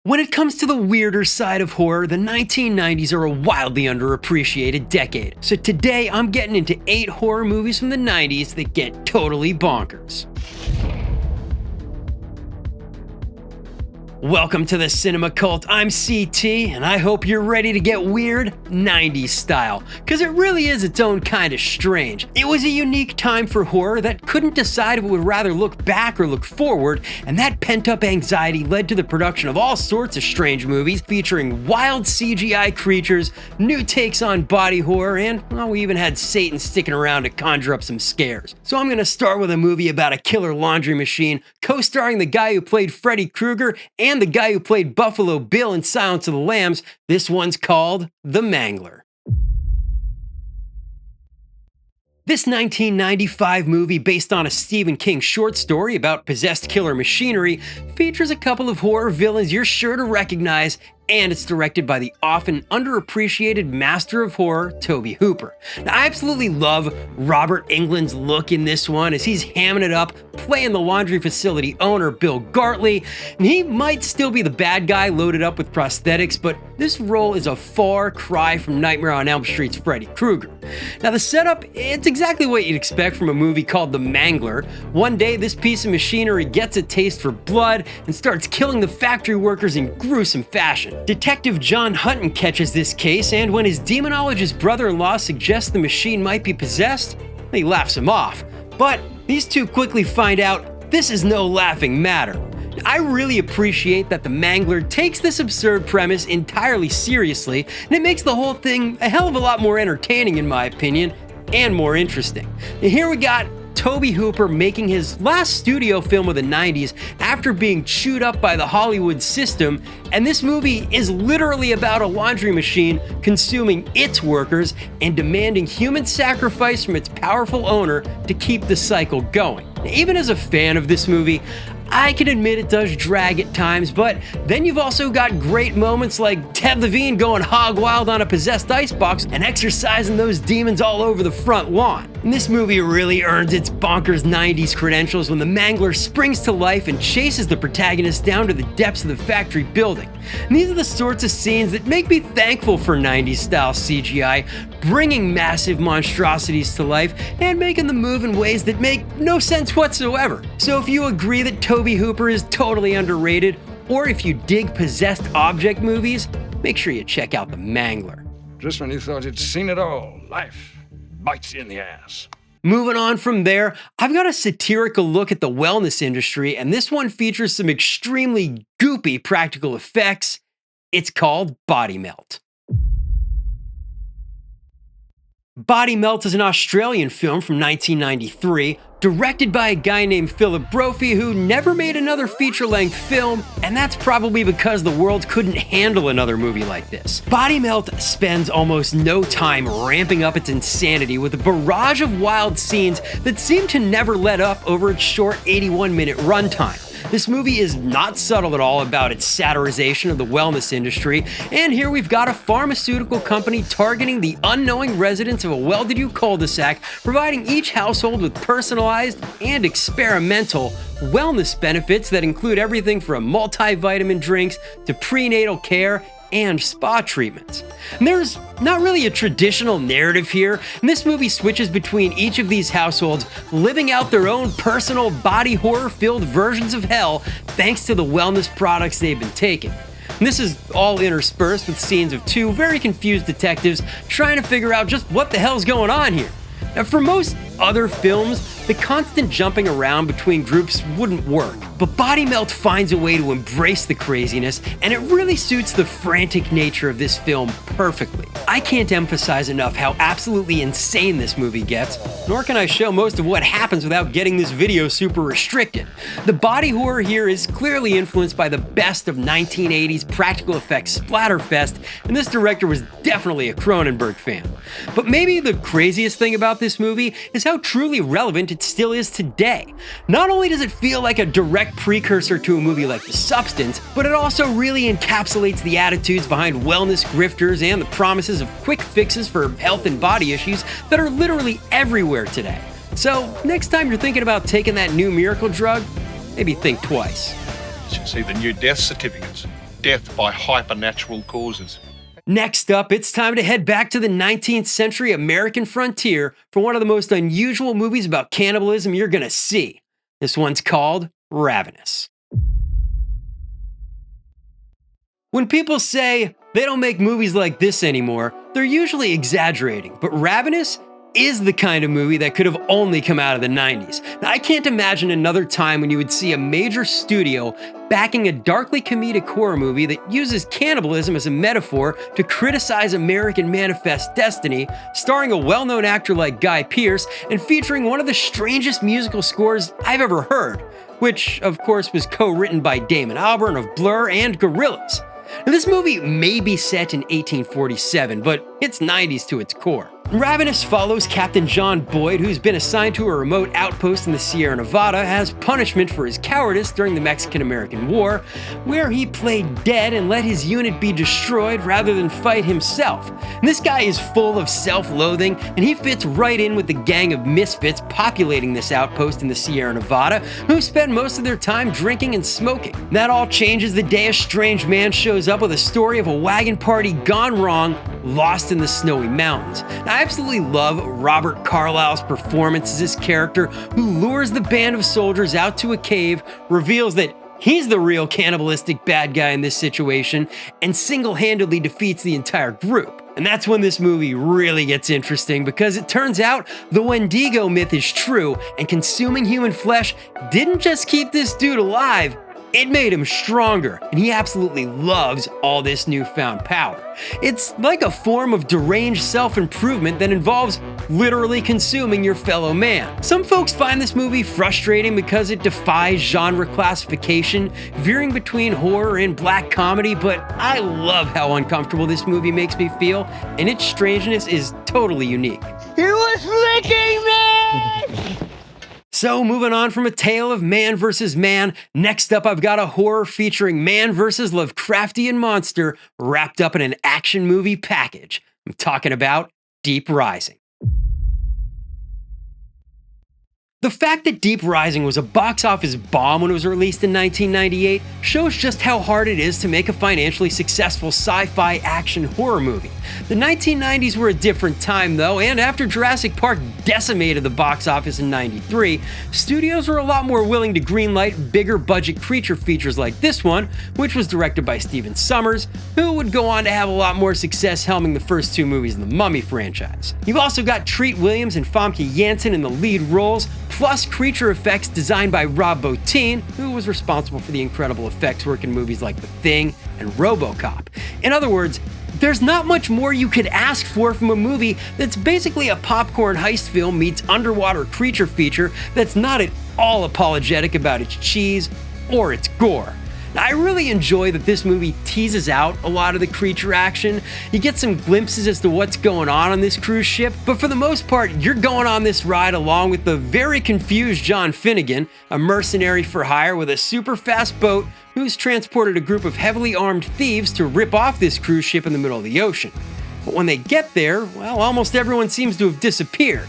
When it comes to the weirder side of horror, the 1990s are a wildly underappreciated decade. So today I'm getting into 8 horror movies from the 90s that get totally bonkers. Welcome to the Cinema Cult. I'm CT, and I hope you're ready to get weird 90s style, because it really is its own kind of strange. It was a unique time for horror that couldn't decide if it would rather look back or look forward, and that pent-up anxiety led to the production of all sorts of strange movies featuring wild CGI creatures, new takes on body horror, and, well, we even had Satan sticking around to conjure up some scares. So I'm gonna start with a movie about a killer laundry machine, co-starring the guy who played Freddy Krueger and the guy who played Buffalo Bill in Silence of the Lambs. This one's called The Mangler. This 1995 movie, based on a Stephen King short story about possessed killer machinery, features a couple of horror villains you're sure to recognize, and it's directed by the often underappreciated master of horror, Tobe Hooper. Now, I absolutely love Robert Englund's look in this one as he's hamming it up, playing the laundry facility owner, Bill Gartley, and he might still be the bad guy loaded up with prosthetics, but this role is a far cry from Nightmare on Elm Street's Freddy Krueger. Now, the setup, it's exactly what you'd expect from a movie called The Mangler. One day, this piece of machinery gets a taste for blood and starts killing the factory workers in gruesome fashion. Detective John Hutton catches this case, and when his demonologist brother-in-law suggests the machine might be possessed, he laughs him off. But these two quickly find out this is no laughing matter. I really appreciate that The Mangler takes this absurd premise entirely seriously, and it makes the whole thing a hell of a lot more entertaining in my opinion, and more interesting. And here we got Tobe Hooper making his last studio film of the 90s after being chewed up by the Hollywood system, and this movie is literally about a laundry machine consuming its workers and demanding human sacrifice from its powerful owner to keep the cycle going. Even as a fan of this movie, I can admit it does drag at times, but then you've also got great moments like Ted Levine going hog wild on a possessed icebox and exercising those demons all over the front lawn. And this movie really earns its bonkers 90s credentials when the Mangler springs to life and chases the protagonist down to the depths of the factory building. And these are the sorts of scenes that make me thankful for 90s style CGI, bringing massive monstrosities to life and making them move in ways that make no sense whatsoever. So if you agree that Tobe Hooper is totally underrated, or if you dig possessed object movies, make sure you check out The Mangler. Just when you thought you'd seen it all, life bites you in the ass. Moving on from there, I've got a satirical look at the wellness industry, and this one features some extremely goopy practical effects. It's called Body Melt. Body Melt is an Australian film from 1993, directed by a guy named Philip Brophy who never made another feature-length film, and that's probably because the world couldn't handle another movie like this. Body Melt spends almost no time ramping up its insanity with a barrage of wild scenes that seem to never let up over its short 81-minute runtime. This movie is not subtle at all about its satirization of the wellness industry, and here we've got a pharmaceutical company targeting the unknowing residents of a well-to-do cul-de-sac, providing each household with personalized and experimental wellness benefits that include everything from multivitamin drinks to prenatal care and spa treatments. And there's not really a traditional narrative here, and this movie switches between each of these households living out their own personal body horror-filled versions of hell thanks to the wellness products they've been taking. And this is all interspersed with scenes of two very confused detectives trying to figure out just what the hell's going on here. Now, for most other films, the constant jumping around between groups wouldn't work, but Body Melt finds a way to embrace the craziness, and it really suits the frantic nature of this film perfectly. I can't emphasize enough how absolutely insane this movie gets, nor can I show most of what happens without getting this video super restricted. The body horror here is clearly influenced by the best of 1980s practical effects splatterfest, and this director was definitely a Cronenberg fan. But maybe the craziest thing about this movie is how truly relevant it still is today. Not only does it feel like a direct precursor to a movie like The Substance, but it also really encapsulates the attitudes behind wellness grifters and the promises of quick fixes for health and body issues that are literally everywhere today. So next time you're thinking about taking that new miracle drug, maybe think twice. You should see the new death certificates. death by hypernatural causes. Next up, it's time to head back to the 19th century American frontier for one of the most unusual movies about cannibalism you're gonna see. This one's called Ravenous. When people say they don't make movies like this anymore, they're usually exaggerating, but Ravenous is the kind of movie that could have only come out of the 90s. Now, I can't imagine another time when you would see a major studio backing a darkly comedic horror movie that uses cannibalism as a metaphor to criticize American Manifest Destiny, starring a well-known actor like Guy Pearce and featuring one of the strangest musical scores I've ever heard, which, of course, was co-written by Damon Albarn of Blur and Gorillaz. Now, this movie may be set in 1847, but it's 90s to its core. Ravenous follows Captain John Boyd, who's been assigned to a remote outpost in the Sierra Nevada as punishment for his cowardice during the Mexican-American War, where he played dead and let his unit be destroyed rather than fight himself. And this guy is full of self-loathing, and he fits right in with the gang of misfits populating this outpost in the Sierra Nevada, who spend most of their time drinking and smoking. That all changes the day a strange man shows up with a story of a wagon party gone wrong, lost in the snowy mountains. Now, I absolutely love Robert Carlyle's performance as this character who lures the band of soldiers out to a cave, reveals that he's the real cannibalistic bad guy in this situation, and single-handedly defeats the entire group. And that's when this movie really gets interesting, because it turns out the Wendigo myth is true, and consuming human flesh didn't just keep this dude alive, it made him stronger, and he absolutely loves all this newfound power. It's like a form of deranged self-improvement that involves literally consuming your fellow man. Some folks find this movie frustrating because it defies genre classification, veering between horror and black comedy, but I love how uncomfortable this movie makes me feel, and its strangeness is totally unique. He was licking me! So moving on from a tale of man versus man, next up I've got a horror featuring man versus Lovecraftian monster wrapped up in an action movie package. I'm talking about Deep Rising. The fact that Deep Rising was a box office bomb when it was released in 1998 shows just how hard it is to make a financially successful sci-fi action horror movie. The 1990s were a different time though, and after Jurassic Park decimated the box office in 93, studios were a lot more willing to greenlight bigger budget creature features like this one, which was directed by Stephen Sommers, who would go on to have a lot more success helming the first two movies in the Mummy franchise. You've also got Treat Williams and Famke Janssen in the lead roles, plus creature effects designed by Rob Bottin, who was responsible for the incredible effects work in movies like The Thing and RoboCop. In other words, there's not much more you could ask for from a movie that's basically a popcorn heist film meets underwater creature feature that's not at all apologetic about its cheese or its gore. Now, I really enjoy that this movie teases out a lot of the creature action. You get some glimpses as to what's going on this cruise ship, but for the most part, you're going on this ride along with the very confused John Finnegan, a mercenary for hire with a super fast boat who's transported a group of heavily armed thieves to rip off this cruise ship in the middle of the ocean. But when they get there, well, almost everyone seems to have disappeared.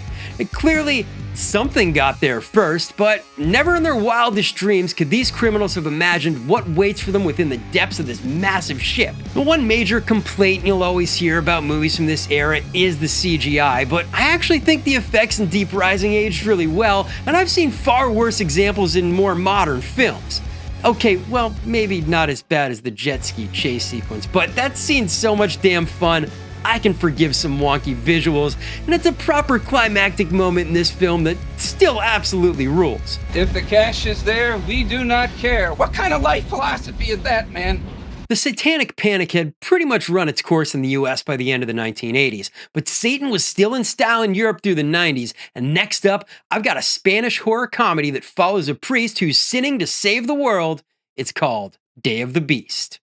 Clearly, something got there first, but never in their wildest dreams could these criminals have imagined what waits for them within the depths of this massive ship. The one major complaint you'll always hear about movies from this era is the CGI, but I actually think the effects in Deep Rising aged really well, and I've seen far worse examples in more modern films. Okay, well, maybe not as bad as the jet ski chase sequence, but that scene's so much damn fun, I can forgive some wonky visuals, and it's a proper climactic moment in this film that still absolutely rules. If the cash is there, we do not care. What kind of life philosophy is that, man? The satanic panic had pretty much run its course in the US by the end of the 1980s, but Satan was still in style in Europe through the 90s, and next up, I've got a Spanish horror comedy that follows a priest who's sinning to save the world. It's called Day of the Beast.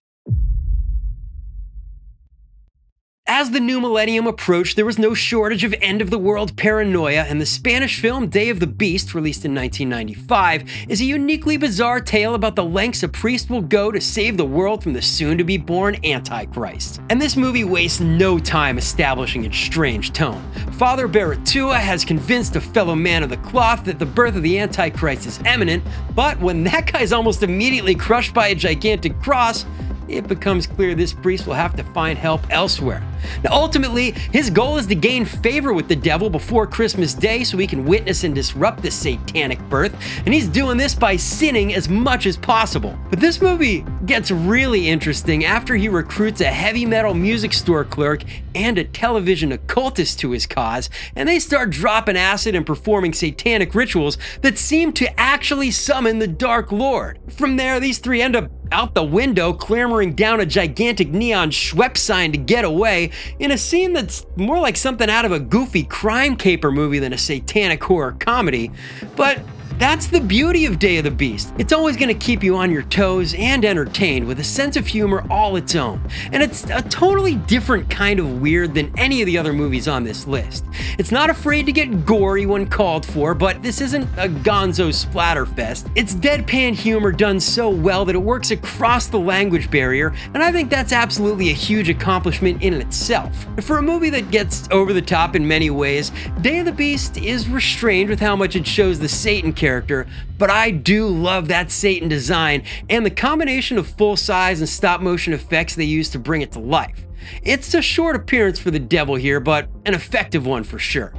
As the new millennium approached, there was no shortage of end-of-the-world paranoia, and the Spanish film Day of the Beast, released in 1995, is a uniquely bizarre tale about the lengths a priest will go to save the world from the soon-to-be-born Antichrist. And this movie wastes no time establishing its strange tone. Father Baratua has convinced a fellow man of the cloth that the birth of the Antichrist is imminent, but when that guy's almost immediately crushed by a gigantic cross, it becomes clear this priest will have to find help elsewhere. Now, ultimately, his goal is to gain favor with the devil before Christmas Day so he can witness and disrupt the satanic birth, and he's doing this by sinning as much as possible. But this movie gets really interesting after he recruits a heavy metal music store clerk and a television occultist to his cause, and they start dropping acid and performing satanic rituals that seem to actually summon the Dark Lord. From there, these three end up out the window, clambering down a gigantic neon Schweppes sign to get away, in a scene that's more like something out of a goofy crime caper movie than a satanic horror comedy. But that's the beauty of Day of the Beast. It's always going to keep you on your toes and entertained with a sense of humor all its own. And it's a totally different kind of weird than any of the other movies on this list. It's not afraid to get gory when called for, but this isn't a gonzo splatter fest. It's deadpan humor done so well that it works across the language barrier, and I think that's absolutely a huge accomplishment in itself. For a movie that gets over the top in many ways, Day of the Beast is restrained with how much it shows the Satan character, but I do love that Satan design and the combination of full size and stop motion effects they use to bring it to life. It's a short appearance for the devil here, but an effective one for sure.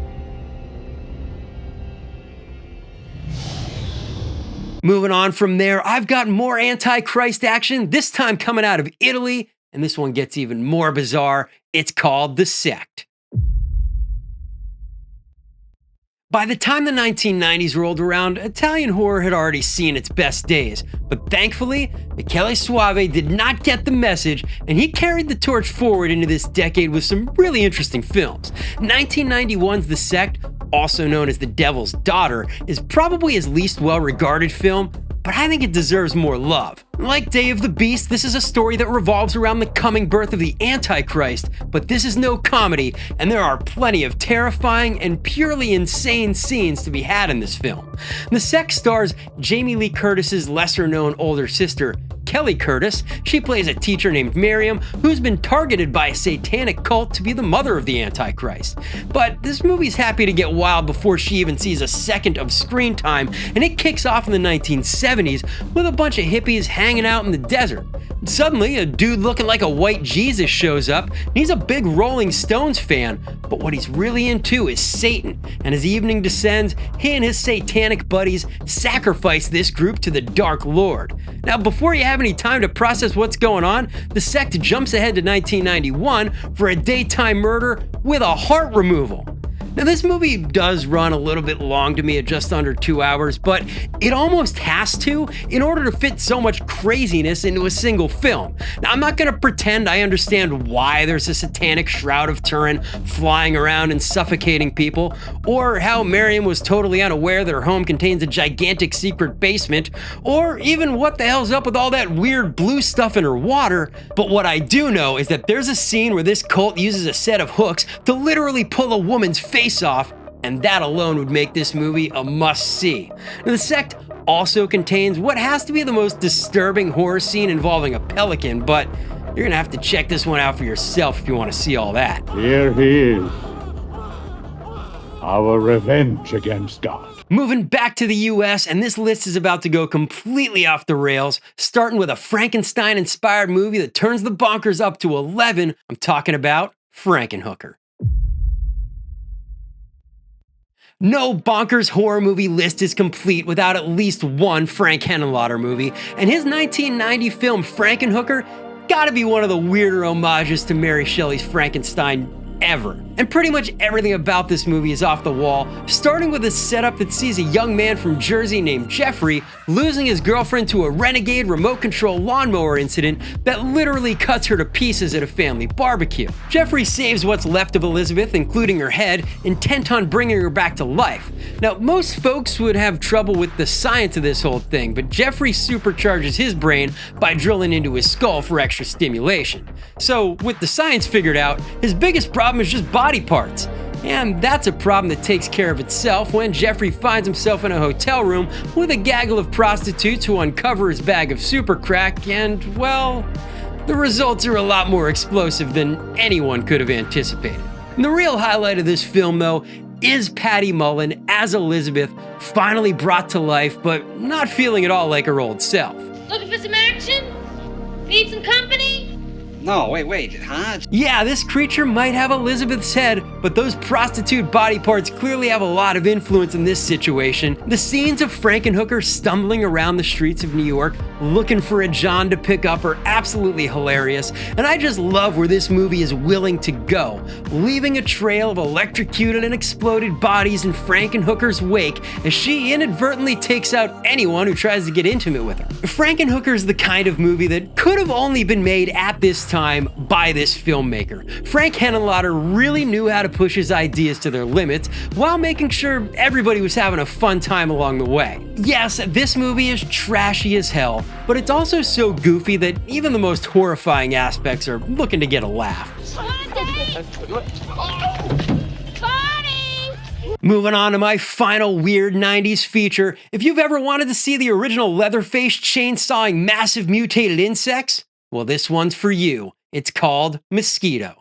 Moving on from there, I've got more Antichrist action, this time coming out of Italy, and this one gets even more bizarre. It's called The Sect. By the time the 1990s rolled around, Italian horror had already seen its best days, but thankfully, Michele Soavi did not get the message, and he carried the torch forward into this decade with some really interesting films. 1991's The Sect, also known as The Devil's Daughter, is probably his least well-regarded film, but I think it deserves more love. Like Day of the Beast, this is a story that revolves around the coming birth of the Antichrist, but this is no comedy, and there are plenty of terrifying and purely insane scenes to be had in this film. The Sect stars Jamie Lee Curtis's lesser-known older sister, Kelly Curtis. She plays a teacher named Miriam who's been targeted by a satanic cult to be the mother of the Antichrist. But this movie's happy to get wild before she even sees a second of screen time, and it kicks off in the 1970s with a bunch of hippies hanging out in the desert. Suddenly, a dude looking like a white Jesus shows up, and he's a big Rolling Stones fan, but what he's really into is Satan, and as evening descends, he and his satanic buddies sacrifice this group to the Dark Lord. Now, before you have any time to process what's going on, the Sect jumps ahead to 1991 for a daytime murder with a heart removal. Now, this movie does run a little bit long to me at just under 2 hours, but it almost has to in order to fit so much craziness into a single film. Now, I'm not going to pretend I understand why there's a satanic shroud of Turin flying around and suffocating people, or how Miriam was totally unaware that her home contains a gigantic secret basement, or even what the hell's up with all that weird blue stuff in her water. But what I do know is that there's a scene where this cult uses a set of hooks to literally pull a woman's face off, and that alone would make this movie a must-see. Now, The Sect also contains what has to be the most disturbing horror scene involving a pelican, but you're gonna have to check this one out for yourself if you want to see all that. Here he is. Our revenge against God. Moving back to the US, and this list is about to go completely off the rails, starting with a Frankenstein-inspired movie that turns the bonkers up to 11. I'm talking about Frankenhooker. No bonkers horror movie list is complete without at least one Frank Henenlotter movie, and his 1990 film Frankenhooker gotta be one of the weirder homages to Mary Shelley's Frankenstein ever. And pretty much everything about this movie is off the wall, starting with a setup that sees a young man from Jersey named Jeffrey losing his girlfriend to a renegade remote control lawnmower incident that literally cuts her to pieces at a family barbecue. Jeffrey saves what's left of Elizabeth, including her head, intent on bringing her back to life. Now, most folks would have trouble with the science of this whole thing, but Jeffrey supercharges his brain by drilling into his skull for extra stimulation. So, with the science figured out, his biggest problem is just body parts. And that's a problem that takes care of itself when Jeffrey finds himself in a hotel room with a gaggle of prostitutes who uncover his bag of super crack, and, well, the results are a lot more explosive than anyone could have anticipated. And the real highlight of this film, though, is Patty Mullen as Elizabeth, finally brought to life, but not feeling at all like her old self. Looking for some action? Need some company? No, wait, huh? Yeah, this creature might have Elizabeth's head, but those prostitute body parts clearly have a lot of influence in this situation. The scenes of Frankenhooker stumbling around the streets of New York looking for a John to pick up are absolutely hilarious, and I just love where this movie is willing to go, leaving a trail of electrocuted and exploded bodies in Frankenhooker's wake as she inadvertently takes out anyone who tries to get intimate with her. Frankenhooker is the kind of movie that could have only been made at this time by this filmmaker. Frank Henenlotter really knew how to push his ideas to their limits while making sure everybody was having a fun time along the way. Yes, this movie is trashy as hell, but it's also so goofy that even the most horrifying aspects are looking to get a laugh. Moving on to my final weird 90s feature, if you've ever wanted to see the original Leatherface chainsawing massive mutated insects, well, this one's for you. It's called Mosquito.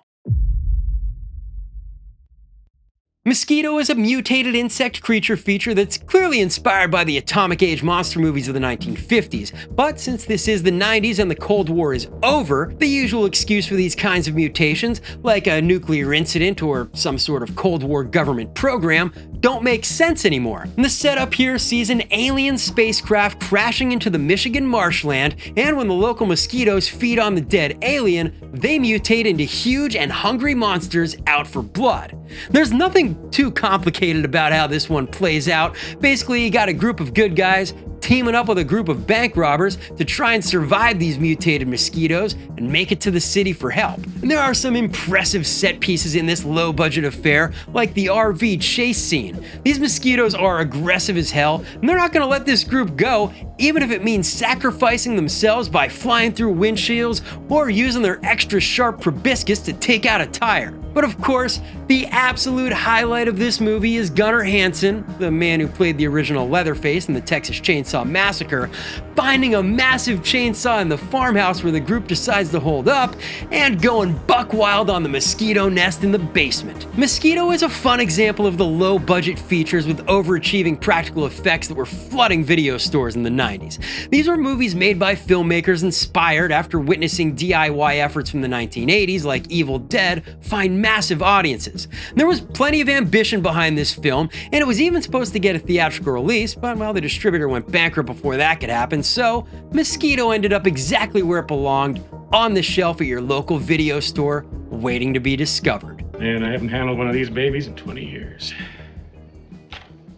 Mosquito is a mutated insect creature feature that's clearly inspired by the atomic age monster movies of the 1950s, but since this is the 90s and the Cold War is over, the usual excuse for these kinds of mutations, like a nuclear incident or some sort of Cold War government program, don't make sense anymore. And the setup here sees an alien spacecraft crashing into the Michigan marshland, and when the local mosquitoes feed on the dead alien, they mutate into huge and hungry monsters out for blood. There's nothing too complicated about how this one plays out. Basically, you got a group of good guys teaming up with a group of bank robbers to try and survive these mutated mosquitoes and make it to the city for help. And there are some impressive set pieces in this low-budget affair, like the RV chase scene. These mosquitoes are aggressive as hell, and they're not going to let this group go, even if it means sacrificing themselves by flying through windshields or using their extra sharp proboscis to take out a tire. But of course, the absolute highlight of this movie is Gunnar Hansen, the man who played the original Leatherface in the Texas Chainsaw Massacre, finding a massive chainsaw in the farmhouse where the group decides to hold up and going buck wild on the mosquito nest in the basement. Mosquito is a fun example of the low-budget features with overachieving practical effects that were flooding video stores in the 90s. These were movies made by filmmakers inspired after witnessing DIY efforts from the 1980s like Evil Dead find massive audiences. There was plenty of ambition behind this film, and it was even supposed to get a theatrical release, but well, the distributor went bankrupt before that could happen, so Mosquito ended up exactly where it belonged, on the shelf at your local video store, waiting to be discovered. And I haven't handled one of these babies in 20 years.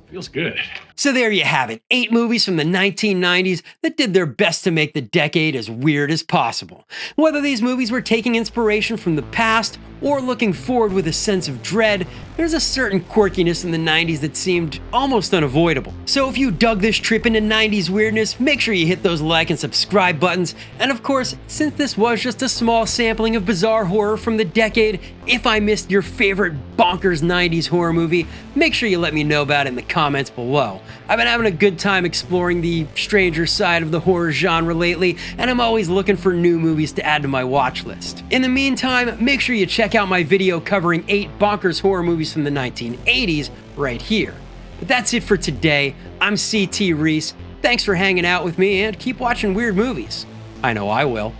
Feels good. So there you have it, 8 movies from the 1990s that did their best to make the decade as weird as possible. Whether these movies were taking inspiration from the past or looking forward with a sense of dread, there's a certain quirkiness in the 90s that seemed almost unavoidable. So if you dug this trip into 90s weirdness, make sure you hit those like and subscribe buttons. And of course, since this was just a small sampling of bizarre horror from the decade, if I missed your favorite bonkers 90s horror movie, make sure you let me know about it in the comments below. I've been having a good time exploring the stranger side of the horror genre lately, and I'm always looking for new movies to add to my watch list. In the meantime, make sure you check out my video covering 8 bonkers horror movies from the 1980s right here. But that's it for today. I'm CT Reese. Thanks for hanging out with me, and keep watching weird movies. I know I will.